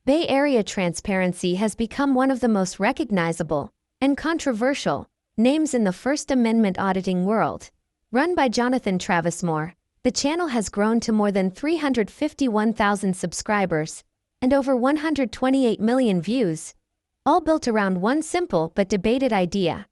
Bay Area transparency has become one of the most recognizable and controversial names in the First Amendment auditing world. Run by Jonathan Travismore, the channel has grown to more than 351,000 subscribers and over 128 million views, all built around one simple but debated idea: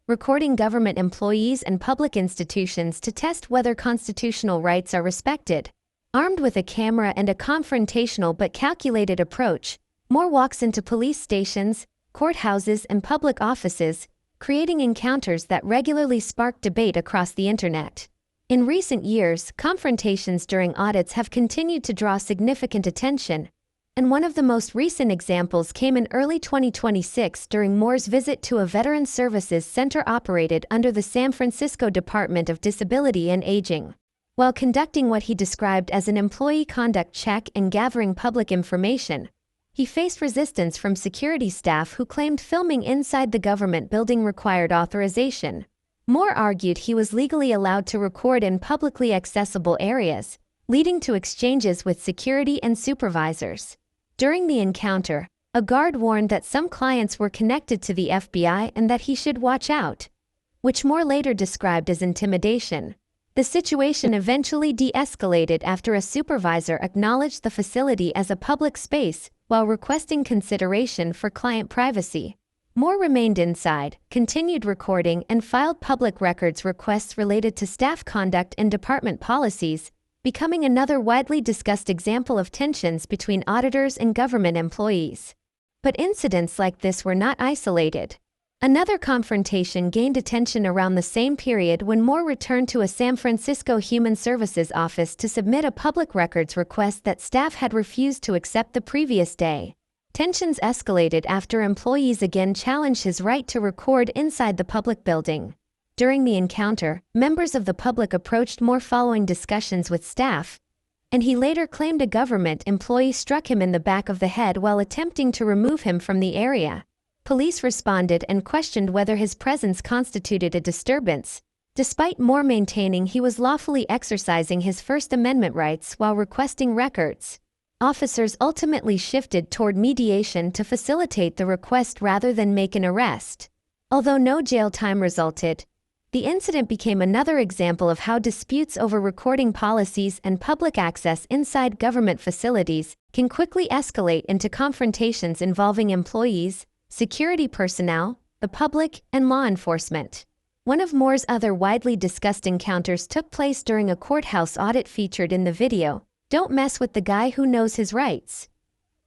recording government employees and public institutions to test whether constitutional rights are respected. Armed with a camera and a confrontational but calculated approach, Moore walks into police stations, courthouses, and public offices, creating encounters that regularly spark debate across the internet. In recent years, confrontations during audits have continued to draw significant attention, and one of the most recent examples came in early 2026 during Moore's visit to a Veteran Services Center operated under the San Francisco Department of Disability and Aging. While conducting what he described as an employee conduct check and gathering public information, he faced resistance from security staff who claimed filming inside the government building required authorization. Moore argued he was legally allowed to record in publicly accessible areas, leading to exchanges with security and supervisors. During the encounter, a guard warned that some clients were connected to the FBI and that he should watch out, which Moore later described as intimidation. The situation eventually de-escalated after a supervisor acknowledged the facility as a public space while requesting consideration for client privacy. Moore remained inside, continued recording, and filed public records requests related to staff conduct and department policies, becoming another widely discussed example of tensions between auditors and government employees. But incidents like this were not isolated. Another confrontation gained attention around the same period when Moore returned to a San Francisco Human Services office to submit a public records request that staff had refused to accept the previous day. Tensions escalated after employees again challenged his right to record inside the public building. During the encounter, members of the public approached Moore following discussions with staff, and he later claimed a government employee struck him in the back of the head while attempting to remove him from the area. Police responded and questioned whether his presence constituted a disturbance, despite Moore maintaining he was lawfully exercising his First Amendment rights while requesting records. Officers ultimately shifted toward mediation to facilitate the request rather than make an arrest. Although no jail time resulted, the incident became another example of how disputes over recording policies and public access inside government facilities can quickly escalate into confrontations involving employees, security personnel, the public, and law enforcement. One of Moore's other widely discussed encounters took place during a courthouse audit featured in the video, "Don't Mess with the Guy Who Knows His Rights."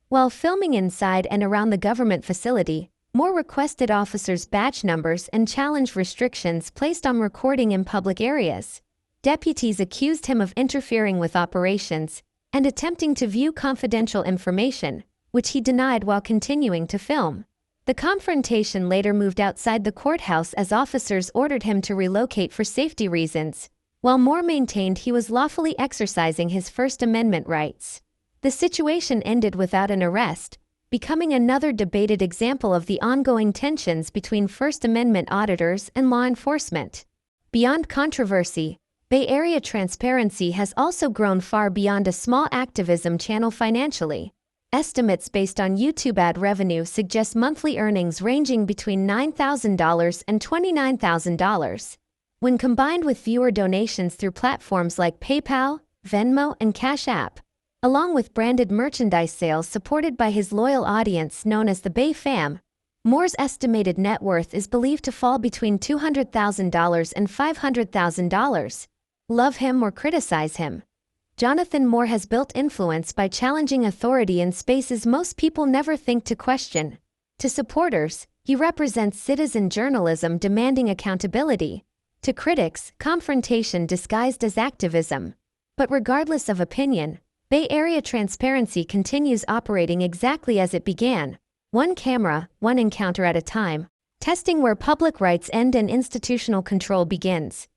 While filming inside and around the government facility, Moore requested officers' badge numbers and challenged restrictions placed on recording in public areas. Deputies accused him of interfering with operations and attempting to view confidential information, which he denied while continuing to film. The confrontation later moved outside the courthouse as officers ordered him to relocate for safety reasons, while Moore maintained he was lawfully exercising his First Amendment rights. The situation ended without an arrest, becoming another debated example of the ongoing tensions between First Amendment auditors and law enforcement. Beyond controversy, Bay Area transparency has also grown far beyond a small activism channel financially. Estimates based on YouTube ad revenue suggest monthly earnings ranging between $9,000 and $29,000. When combined with viewer donations through platforms like PayPal, Venmo, and Cash App, along with branded merchandise sales supported by his loyal audience known as the Bay Fam, Moore's estimated net worth is believed to fall between $200,000 and $500,000. Love him or criticize him, Jonathan Moore has built influence by challenging authority in spaces most people never think to question. To supporters, he represents citizen journalism demanding accountability. To critics, confrontation disguised as activism. But regardless of opinion, Bay Area transparency continues operating exactly as it began. One camera, one encounter at a time, testing where public rights end and institutional control begins.